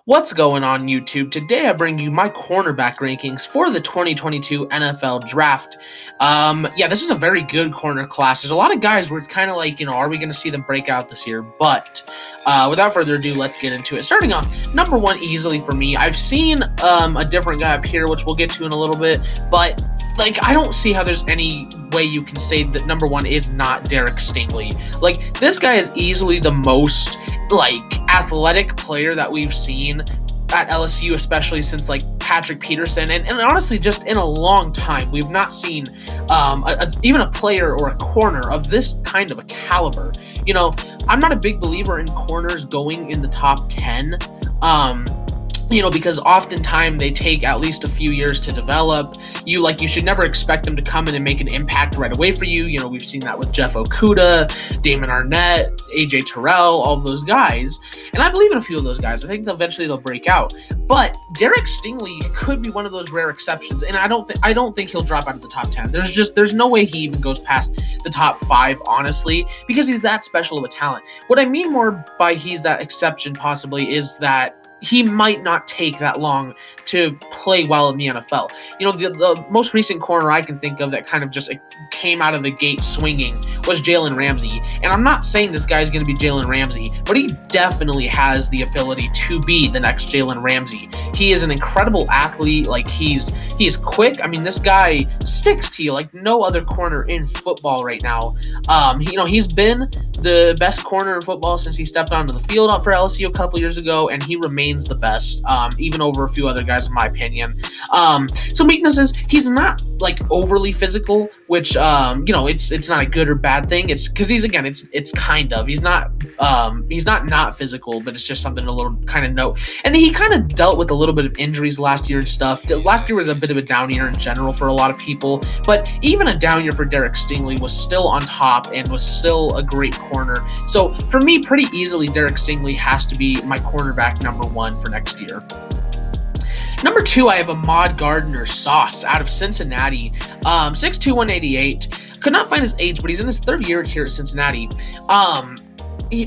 What's going on YouTube? Today I bring you my cornerback rankings for the 2022 NFL Draft. This is a very good corner class. There's a lot of guys where it's kind of like, are we going to see them break out this year? But without further ado, let's get into it. Starting off, number one easily for me. I've seen a different guy up here, which we'll get to in a little bit, but I don't see how there's any way you can say that number one is not Derek Stingley. This guy is easily the most athletic player that we've seen at LSU, especially since Patrick Peterson, and honestly just in a long time we've not seen even a player or a corner of this kind of a caliber. I'm not a big believer in corners going in the top 10, because oftentimes they take at least a few years to develop. You should never expect them to come in and make an impact right away for you. We've seen that with Jeff Okudah, Damon Arnett, AJ Terrell, all of those guys. And I believe in a few of those guys. I think eventually they'll break out. But Derek Stingley could be one of those rare exceptions. And I don't think he'll drop out of the top 10. There's no way he even goes past the top 5, honestly, because he's that special of a talent. What I mean more by he's that exception possibly is that he might not take that long to play well in the NFL. The most recent corner I can think of that kind of just came out of the gate swinging was Jalen Ramsey. And I'm not saying this guy's going to be Jalen Ramsey, but he definitely has the ability to be the next Jalen Ramsey. He is an incredible athlete. He is quick. This guy sticks to you like no other corner in football right now. He's been the best corner in football since he stepped onto the field for LSU a couple years ago, and he remains the best, even over a few other guys in my opinion. Some weaknesses: he's not overly physical, which it's not a good or bad thing. It's because he's not physical, but it's just something a little kind of note. And he kind of dealt with a little bit of injuries last year and stuff. Last year was a bit of a down year in general for a lot of people, but even a down year for Derek Stingley was still on top and was still a great corner. So for me, pretty easily, Derek Stingley has to be my cornerback number 1 for next year. Number 2, I have Ahmad Gardner-Sauce out of Cincinnati. 6'2", 188. Could not find his age, but he's in his third year here at Cincinnati.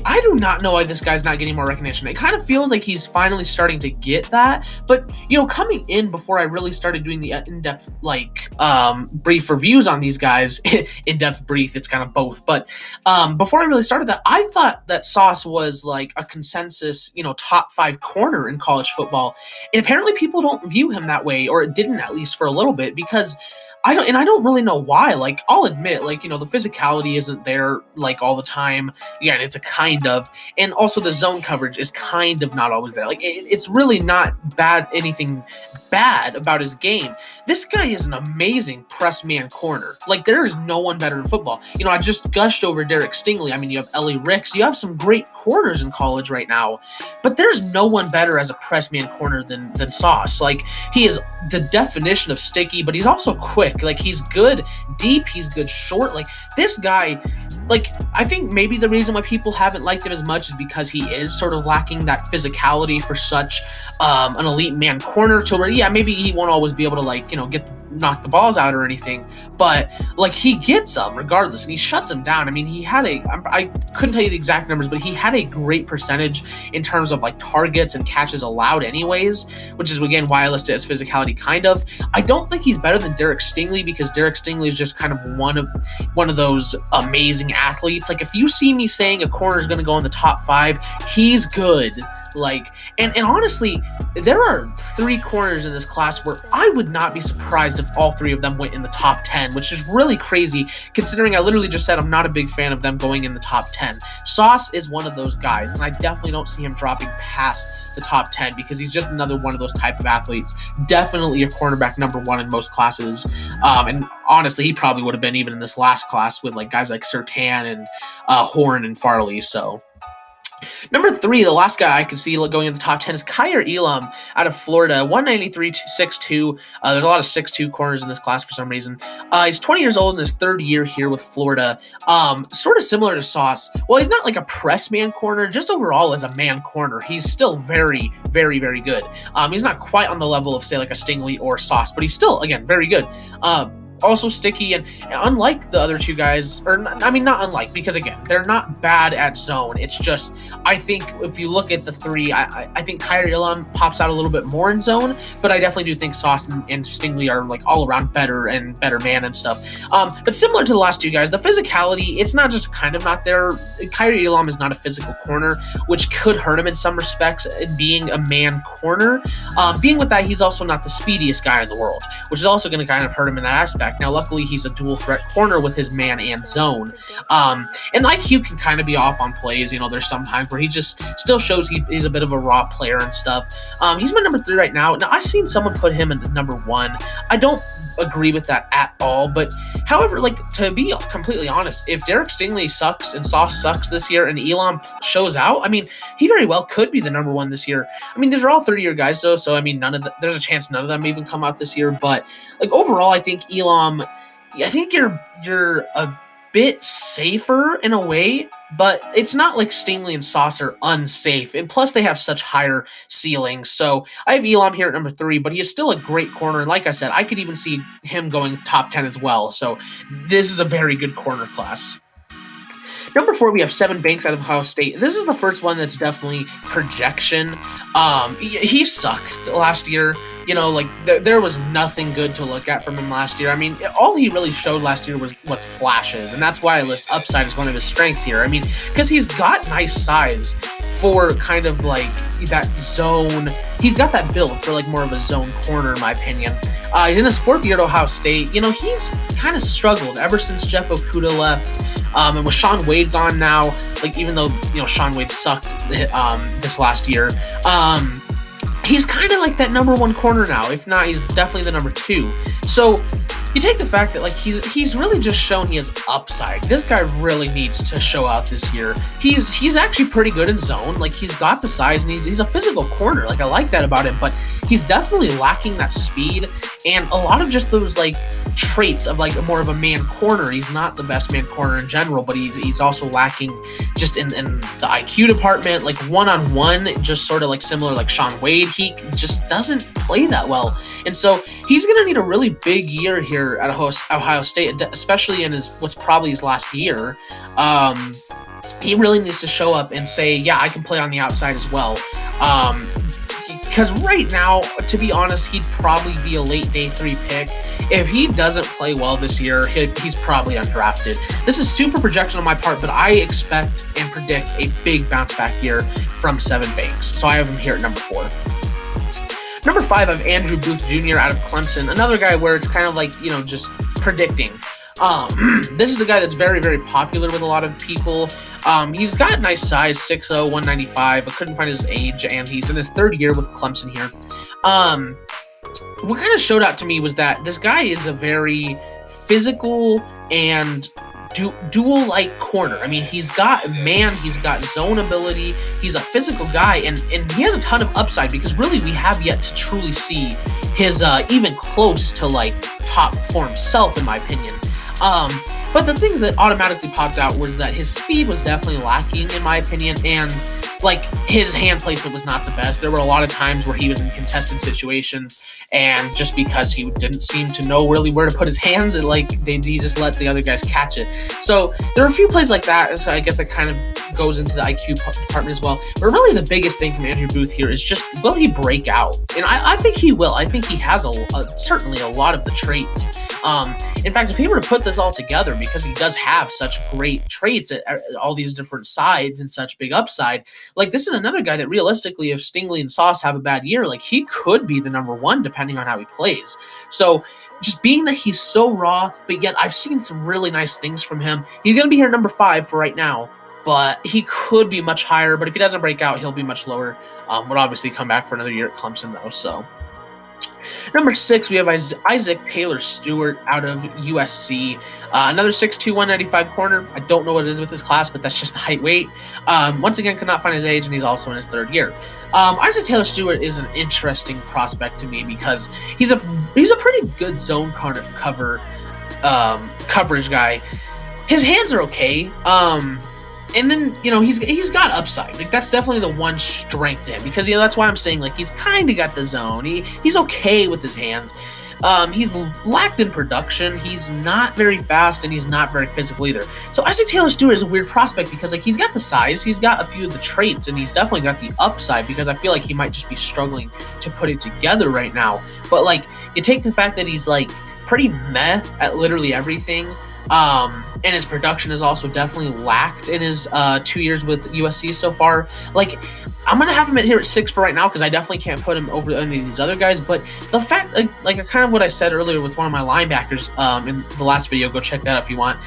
I do not know why this guy's not getting more recognition. It kind of feels like he's finally starting to get that. But, coming in before I really started doing the in-depth, brief reviews on these guys, in-depth brief, it's kind of both. But before I really started that, I thought that Sauce was a consensus, top 5 corner in college football. And apparently people don't view him that way, or it didn't, at least for a little bit, because I don't really know why. I'll admit, the physicality isn't there, all the time. Yeah, it's a kind of, and also the zone coverage is kind of not always there. It's really not anything bad about his game. This guy is an amazing press man corner. There is no one better in football. I just gushed over Derek Stingley. You have Ellie Ricks. You have some great corners in college right now, but there's no one better as a press man corner than Sauce. He is the definition of sticky, but he's also quick. He's good deep, he's good short. This guy, I think maybe the reason why people haven't liked him as much is because he is sort of lacking that physicality for such an elite man corner, to where maybe he won't always be able to knock the balls out or anything, but he gets them regardless, and he shuts them down. He had I couldn't tell you the exact numbers, but he had a great percentage in terms of targets and catches allowed anyways, which is again why I listed it as physicality kind of. I don't think he's better than Derek Stingley, because Derek Stingley is just kind of one of those amazing athletes. If you see me saying a corner is going to go in the top 5, he's good. And honestly, there are 3 corners in this class where I would not be surprised if all 3 of them went in the top 10, which is really crazy considering I literally just said I'm not a big fan of them going in the top 10. Sauce is one of those guys, and I definitely don't see him dropping past the top 10 because he's just another one of those type of athletes. Definitely a cornerback number 1 in most classes. And honestly, he probably would have been even in this last class with guys like Surtain and Horn and Farley. So number 3, the last guy I could see going in the top 10 is Kaiir Elam out of Florida, 193, 6'2". There's a lot of 6'2" corners in this class for some reason. He's 20 years old in his 3rd year here with Florida. Sort of similar to Sauce. Well, he's not a press man corner, just overall as a man corner. He's still very, very, very good. He's not quite on the level of, say, a Stingley or Sauce, but he's still, again, very good. also sticky, and unlike the other two guys, not unlike, because again, they're not bad at zone. It's just, I think if you look at the three, I think Kaiir Elam pops out a little bit more in zone, but I definitely do think Sauce and Stingley are like all around better and better man and stuff. But similar to the last two guys, the physicality, it's not just kind of not there. Kaiir Elam is not a physical corner, which could hurt him in some respects in being a man corner. Being with that, he's also not the speediest guy in the world, which is also going to kind of hurt him in that aspect. Now, luckily, he's a dual threat corner with his man and zone. And the IQ can kind of be off on plays. You know, there's some times where he just still shows he's a bit of a raw player and stuff. He's my number 3 right now. Now, I've seen someone put him in number 1. I don't agree with that at all, but however, like, to be completely honest, if Derek Stingley sucks and Sauce sucks this year and Elam shows out, I mean, he very well could be the number 1 this year. I mean, these are all 30-year guys though, so I mean, there's a chance none of them even come out this year, but like overall, I think Elam, I think you're a bit safer in a way, but it's not like Stingley and Sauce are unsafe. And plus, they have such higher ceilings. So I have Elam here at number 3, but he is still a great corner. And like I said, I could even see him going top 10 as well. So this is a very good corner class. Number 4, we have Sevyn Banks out of Ohio State. This is the first one that's definitely projection. He sucked last year. You know, like there was nothing good to look at from him last year. I mean, all he really showed last year was flashes, and that's why I list upside as one of his strengths here. I mean, because he's got nice size for kind of like that zone. He's got that build for like more of a zone corner, in my opinion. He's in his 4th year at Ohio State. You know, he's kind of struggled ever since Jeff Okudah left. And with Shaun Wade gone now, like even though, you know, Shaun Wade sucked this last year, he's kind of like that number 1 corner now. If not, he's definitely the number 2. So you take the fact that like he's really just shown he has upside. This guy really needs to show out this year. He's actually pretty good in zone. Like he's got the size and he's a physical corner. Like I like that about him, but he's definitely lacking that speed and a lot of just those like traits of like more of a man corner. He's not the best man corner in general, but he's also lacking just in the IQ department, like one-on-one, just sort of like similar like Shaun Wade. He just doesn't play that well. And so he's going to need a really big year here at Ohio State, especially in what's probably his last year. He really needs to show up and say, yeah, I can play on the outside as well. Because right now, to be honest, he'd probably be a late day 3 pick. If he doesn't play well this year, he's probably undrafted. This is super projection on my part, but I expect and predict a big bounce back year from Sevyn Banks. So I have him here at number 4. Number 5, I have Andrew Booth Jr. out of Clemson. Another guy where it's kind of like, you know, just predicting. This is a guy that's very, very popular with a lot of people. He's got nice size, 6'0", 195. I couldn't find his age, and he's in his 3rd year with Clemson here. What kind of showed out to me was that this guy is a very physical and dual-like corner. I mean, he's got zone ability. He's a physical guy, and he has a ton of upside because really we have yet to truly see his even close to like top form self, in my opinion. But the things that automatically popped out was that his speed was definitely lacking, in my opinion, and like his hand placement was not the best. There were a lot of times where he was in contested situations, and just because he didn't seem to know really where to put his hands, he just let the other guys catch it. So there were a few plays like that. So I guess that kind of goes into the IQ department as well. But really the biggest thing from Andrew Booth here is just, will he break out? And I think he will. I think he has certainly a lot of the traits. In fact, if he were to put this all together, because he does have such great traits at all these different sides and such big upside, like this is another guy that realistically, if Stingley and Sauce have a bad year, like he could be the number 1 depending on how he plays. So just being that he's so raw, but yet I've seen some really nice things from him. He's going to be here number 5 for right now, but he could be much higher. But if he doesn't break out, he'll be much lower. Would obviously come back for another year at Clemson though. So number 6, we have Isaac Taylor-Stewart out of USC. Another 6'2", 195 corner. I don't know what it is with this class, but that's just the height weight. Once again, could not find his age, and he's also in his 3rd year. Isaac Taylor-Stewart is an interesting prospect to me because he's a pretty good zone coverage guy. His hands are okay. And then, you know, he's got upside. Like, that's definitely the one strength to him because, you know, that's why I'm saying, like, he's kind of got the zone. He's okay with his hands. He's lacked in production. He's not very fast, and he's not very physical either. So Isaac Taylor Stewart is a weird prospect because like he's got the size, he's got a few of the traits, and he's definitely got the upside because I feel like he might just be struggling to put it together right now. But like you take the fact that he's like pretty meh at literally everything. And his production has also definitely lacked in his 2 years with USC so far. Like, I'm gonna have him here at 6 for right now because I definitely can't put him over any of these other guys. But the fact, like kind of what I said earlier with one of my linebackers in the last video, go check that out if you want,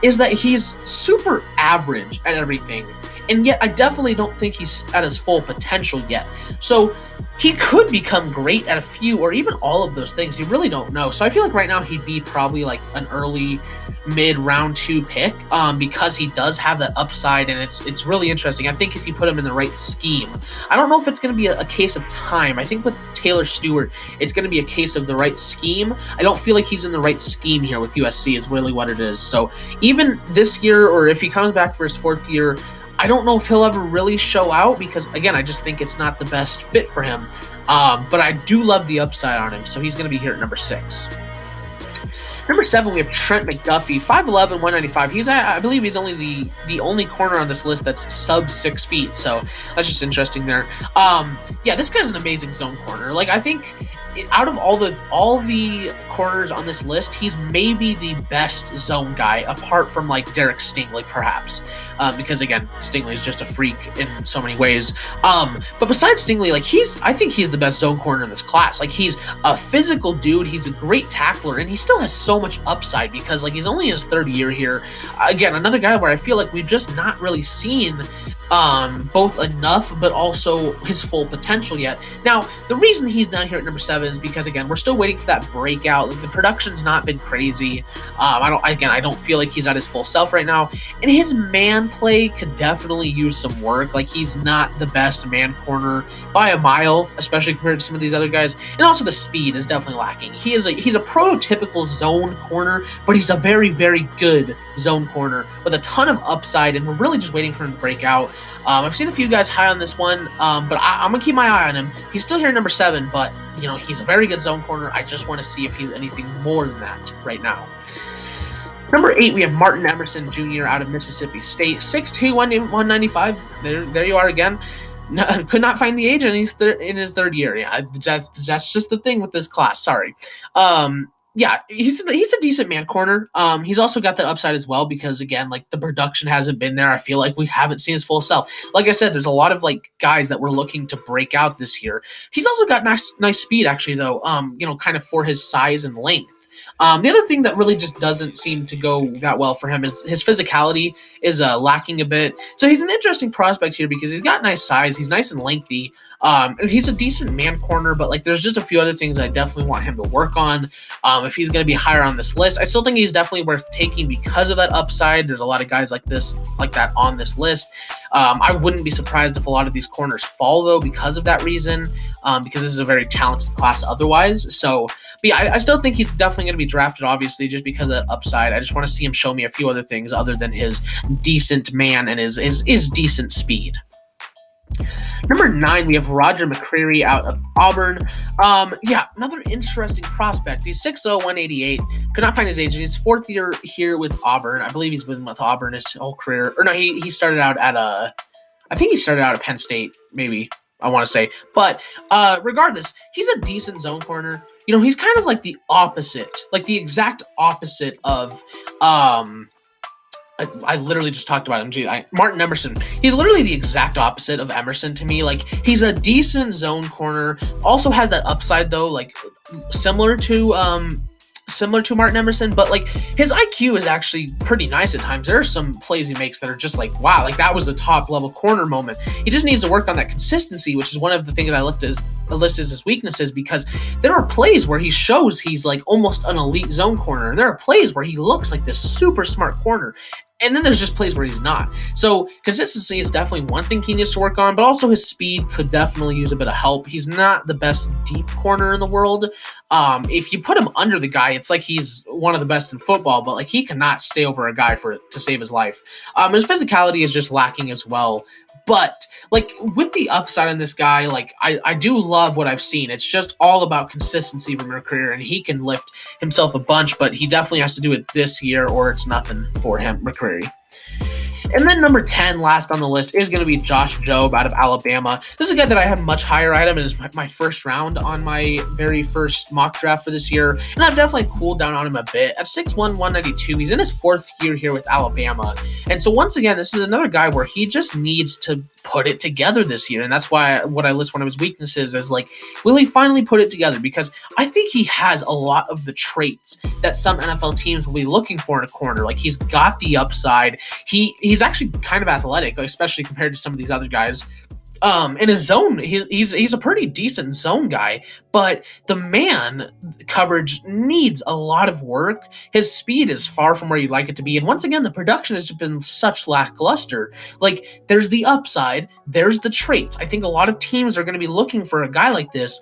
is that he's super average at everything, and yet I definitely don't think he's at his full potential yet. So he could become great at a few or even all of those things. You really don't know. So I feel like right now he'd be probably like an early mid round 2 pick because he does have that upside, and it's really interesting. I think if you put him in the right scheme, I don't know if it's going to be a case of time. I think with Taylor Stewart, it's going to be a case of the right scheme. I don't feel like he's in the right scheme here with USC is really what it is. So even this year, or if he comes back for his 4th year, I don't know if he'll ever really show out because, again, I just think it's not the best fit for him. But I do love the upside on him, so he's going to be here at number 6. Number 7, we have Trent McDuffie, 5'11", 195. I believe he's only the only corner on this list that's sub 6 feet, so that's just interesting there. Yeah, this guy's an amazing zone corner. Like, I think out of all the corners on this list, he's maybe the best zone guy, apart from like Derek Stingley, perhaps, because again, Stingley is just a freak in so many ways. But besides Stingley, like I think he's the best zone corner in this class. Like he's a physical dude, he's a great tackler, and he still has so much upside because like he's only in his 3rd year here. Again, another guy where I feel like we've just not really seen both enough, but also his full potential yet. Now, the reason he's down here at number 7 is because, again, we're still waiting for that breakout. Like, the production's not been crazy. I don't feel like he's at his full self right now. And his man play could definitely use some work. Like, he's not the best man corner by a mile, especially compared to some of these other guys. And also the speed is definitely lacking. He's a prototypical zone corner, but he's a very, very good zone corner with a ton of upside, and we're really just waiting for him to break out. I've seen a few guys high on this one, but I'm gonna keep my eye on him. He's still here at number 7, but he's a very good zone corner. I just want to see if he's anything more than that right now. Number 8, we have Martin Emerson Jr. out of Mississippi State, 6'2", 195. There you are again. No, could not find the age, and he's in his 3rd year. Yeah, that's just the thing with this class. Sorry. Yeah, he's a decent man corner. He's also got that upside as well because, again, like the production hasn't been there. I feel like we haven't seen his full self. Like I said, there's a lot of like guys that we're looking to break out this year. He's also got nice speed actually though. Kind of for his size and length. The other thing that really just doesn't seem to go that well for him is his physicality is lacking a bit. So he's an interesting prospect here because he's got nice size. He's nice and lengthy. And he's a decent man corner, but like there's just a few other things I definitely want him to work on. If he's going to be higher on this list, I still think he's definitely worth taking because of that upside. There's a lot of guys like that on this list. I wouldn't be surprised if a lot of these corners fall though because of that reason, because this is a very talented class otherwise. So, but yeah, I still think he's definitely going to be drafted, obviously, just because of that upside. I just want to see him show me a few other things other than his decent man and his decent speed. Number 9, we have Roger McCreary out of Auburn. Another interesting prospect. He's 6'0", 188. Could not find his age. He's 4th year here with Auburn. I believe he's been with Auburn his whole career. Or no, he started out at I think he started out at Penn State, maybe, I want to say. But regardless, he's a decent zone corner. He's kind of like the opposite, like the exact opposite of I literally just talked about him. Martin Emerson. He's literally the exact opposite of Emerson to me. Like, he's a decent zone corner. Also has that upside though, like similar to Martin Emerson, but like his IQ is actually pretty nice at times. There are some plays he makes that are just like, wow, like that was a top level corner moment. He just needs to work on that consistency, which is one of the things I listed as his weaknesses, because there are plays where he shows he's like almost an elite zone corner, and there are plays where he looks like this super smart corner. And then there's just plays where he's not. So consistency is definitely one thing he needs to work on, but also his speed could definitely use a bit of help. He's not the best deep corner in the world. If you put him under the guy, it's like he's one of the best in football, but like he cannot stay over a guy to save his life. His physicality is just lacking as well. But like with the upside on this guy, like I do love what I've seen. It's just all about consistency from your career, and he can lift himself a bunch, but he definitely has to do it this year or it's nothing for him, McCreary. And then number 10, last on the list, is going to be Josh Jobe out of Alabama. This is a guy that I have much higher. I had him as my first round on my very first mock draft for this year, and I've definitely cooled down on him a bit. At 6'1", 192, he's in his fourth year here with Alabama. And so once again, this is another guy where he just needs to put it together this year, and that's why what I list one of his weaknesses is like, will he finally put it together? Because I think he has a lot of the traits that some NFL teams will be looking for in a corner. Like he's got the upside. He's actually kind of athletic, like, especially compared to some of these other guys. In his zone, he's a pretty decent zone guy, but the man coverage needs a lot of work. His speed is far from where you'd like it to be, and once again, the production has been such lackluster. Like, there's the upside, there's the traits. I think a lot of teams are going to be looking for a guy like this,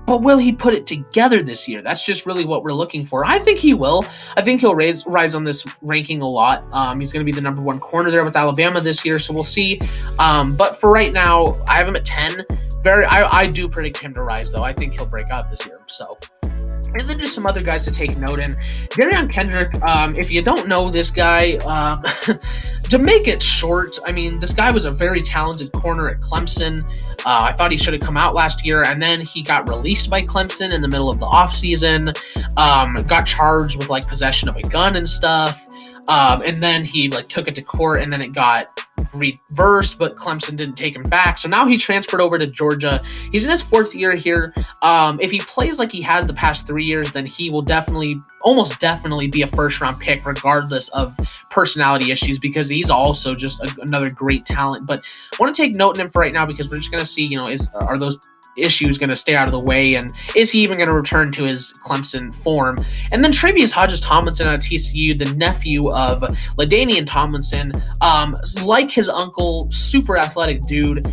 but will he put it together this year? That's just really what we're looking for. I think he will. I think he'll rise on this ranking a lot. He's going to be the number one corner there with Alabama this year, so we'll see. But for right now, I have him at 10. I do predict him to rise, though. I think he'll break out this year. So. And then just some other guys to take note in. Derion Kendrick, if you don't know this guy, to make it short, I mean, this guy was a very talented corner at Clemson. I thought he should have come out last year, and then he got released by Clemson in the middle of the offseason, got charged with, like, possession of a gun and stuff, and then he, like, took it to court, and then it got reversed, but Clemson didn't take him back. So now he transferred over to Georgia. He's in his fourth year here. If he plays like he has the past 3 years, then he will almost definitely be a first-round pick, regardless of personality issues, because he's also just another great talent. But I want to take note in him for right now, because we're just going to see, are those issues going to stay out of the way, and is he even going to return to his Clemson form? And then Travius Hodges-Tomlinson out of TCU, the nephew of LaDainian Tomlinson, like his uncle, super athletic dude.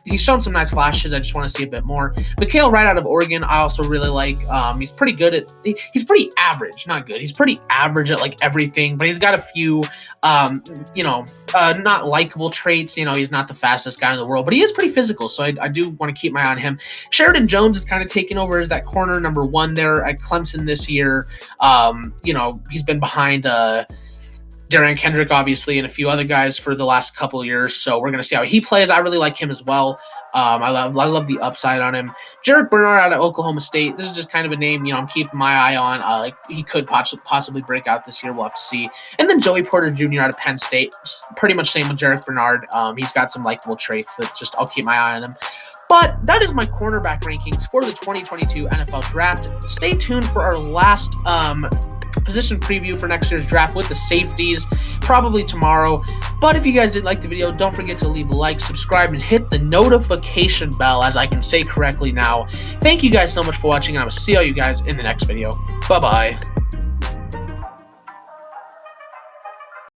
He's shown some nice flashes. I just want to see a bit more. Mikhail Wright out of Oregon, I also really like. He's pretty good he's pretty average, not good. He's pretty average at like everything, but he's got a few, not likable traits. He's not the fastest guy in the world, but he is pretty physical, so I do want to keep my eye on him. Sheridan Jones is kind of taking over as that corner number one there at Clemson this year. He's been behind Derion Kendrick, obviously, and a few other guys for the last couple of years, so we're going to see how he plays. I really like him as well. I love the upside on him. Jarek Bernard out of Oklahoma State. This is just kind of a name, I'm keeping my eye on. He could possibly break out this year. We'll have to see. And then Joey Porter Jr. out of Penn State. Pretty much same with Jarek Bernard. He's got some likable traits that I'll keep my eye on him. But that is my cornerback rankings for the 2022 NFL Draft. Stay tuned for our last position preview for next year's draft with the safeties, probably tomorrow. But if you guys did like the video, don't forget to leave a like, subscribe, and hit the notification bell, as I can say correctly now. Thank you guys so much for watching, and I will see all you guys in the next video. Bye-bye.